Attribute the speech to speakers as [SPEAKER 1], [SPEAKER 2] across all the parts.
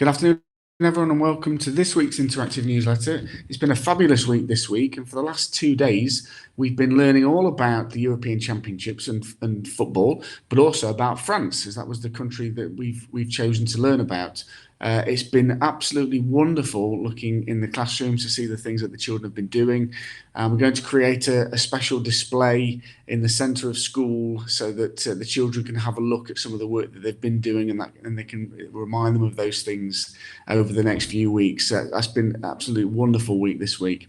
[SPEAKER 1] Good afternoon, everyone, and welcome to this week's interactive newsletter. It's been a fabulous week this week, and for the last 2 days, we've been learning all about the European Championships and football, but also about France, as that was the country that we've chosen to learn about. It's been absolutely wonderful looking in the classrooms to see the things that the children have been doing. We're going to create a special display in the centre of school so that the children can have a look at some of the work that they've been doing, and they can remind them of those things over the next few weeks. That's been an absolutely wonderful week this week.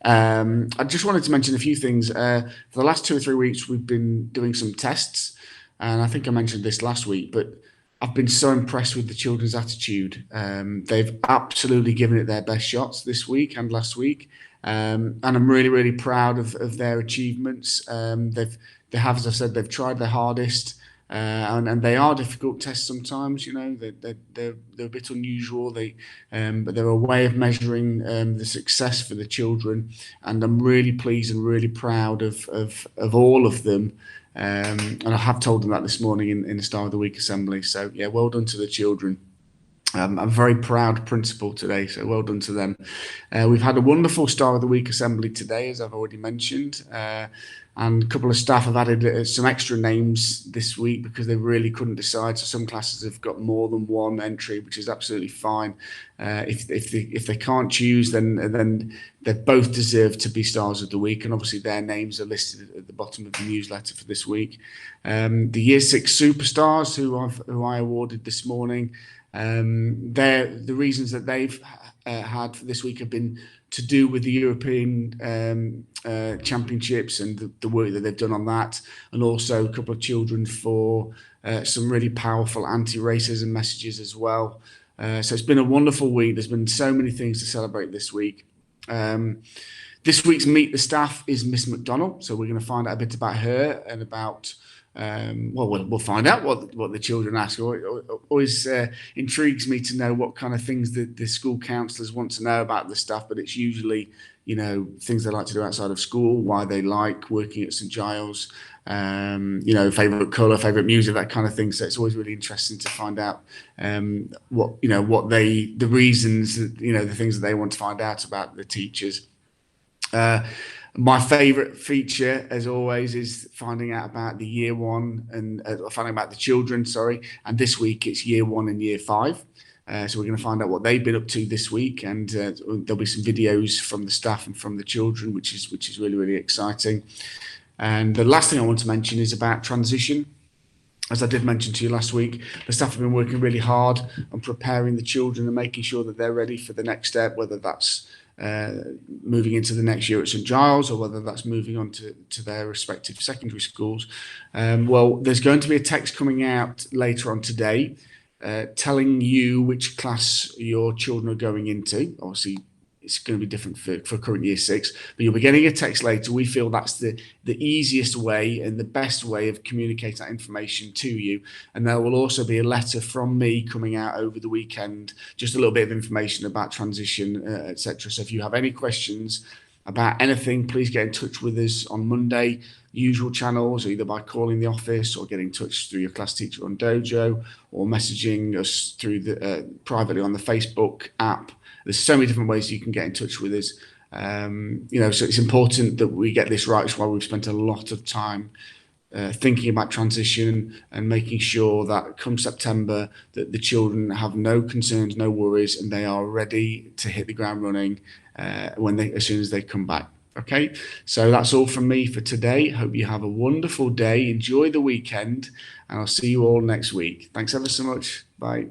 [SPEAKER 1] I just wanted to mention a few things. For the last 2 or 3 weeks, we've been doing some tests, and I think I mentioned this last week, but I've been so impressed with the children's attitude. They've absolutely given it their best shots this week and last week, and I'm really, really proud of their achievements. They have, as I said, they've tried their hardest, and they are difficult tests sometimes. You know, they're a bit unusual. But they're a way of measuring the success for the children, and I'm really pleased and really proud of all of them. And I have told them that this morning in the Star of the Week assembly. So yeah, well done to the children. I'm a very proud principal today, so well done to them. We've had a wonderful Star of the Week assembly today, as I've already mentioned, and a couple of staff have added some extra names this week because they really couldn't decide. So some classes have got more than one entry, which is absolutely fine. If they can't choose, then they both deserve to be Stars of the Week, and obviously their names are listed at the bottom of the newsletter for this week. The Year 6 superstars who I awarded this morning. The reasons that they've had for this week have been to do with the European Championships and the work that they've done on that, and also a couple of children for some really powerful anti-racism messages as well. So it's been a wonderful week. There's been so many things to celebrate this week. This week's Meet the Staff is Miss McDonald, so we're going to find out a bit about her and about we'll find out what the children ask. Always intrigues me to know what kind of things the school counsellors want to know about the staff, but it's usually, you know, things they like to do outside of school, why they like working at St Giles, you know, favourite colour, favourite music, that kind of thing. So it's always really interesting to find out the reasons, you know, the things that they want to find out about the teachers. My favourite feature, as always, is finding out about the year one and finding out about the children, sorry. And this week it's year 1 and year 5. So we're going to find out what they've been up to this week, and there'll be some videos from the staff and from the children, which is really, really exciting. And the last thing I want to mention is about transition. As I did mention to you last week, the staff have been working really hard on preparing the children and making sure that they're ready for the next step, whether that's moving into the next year at St Giles or whether that's moving on to their respective secondary schools. Well, there's going to be a text coming out later on today telling you which class your children are going into. Obviously, it's going to be different for current year 6, but you'll be getting a text later. We feel that's the easiest way and the best way of communicating that information to you. And there will also be a letter from me coming out over the weekend, just a little bit of information about transition, etc. So if you have any questions about anything, please get in touch with us on Monday. Usual channels, either by calling the office or getting in touch through your class teacher on Dojo, or messaging us through privately on the Facebook app. There's so many different ways you can get in touch with us. You know, so it's important that we get this right. That's why we've spent a lot of time thinking about transition and making sure that come September that the children have no concerns, no worries, and they are ready to hit the ground running as soon as they come back. Okay, so that's all from me for today. Hope you have a wonderful day. Enjoy the weekend, and I'll see you all next week. Thanks ever so much. Bye.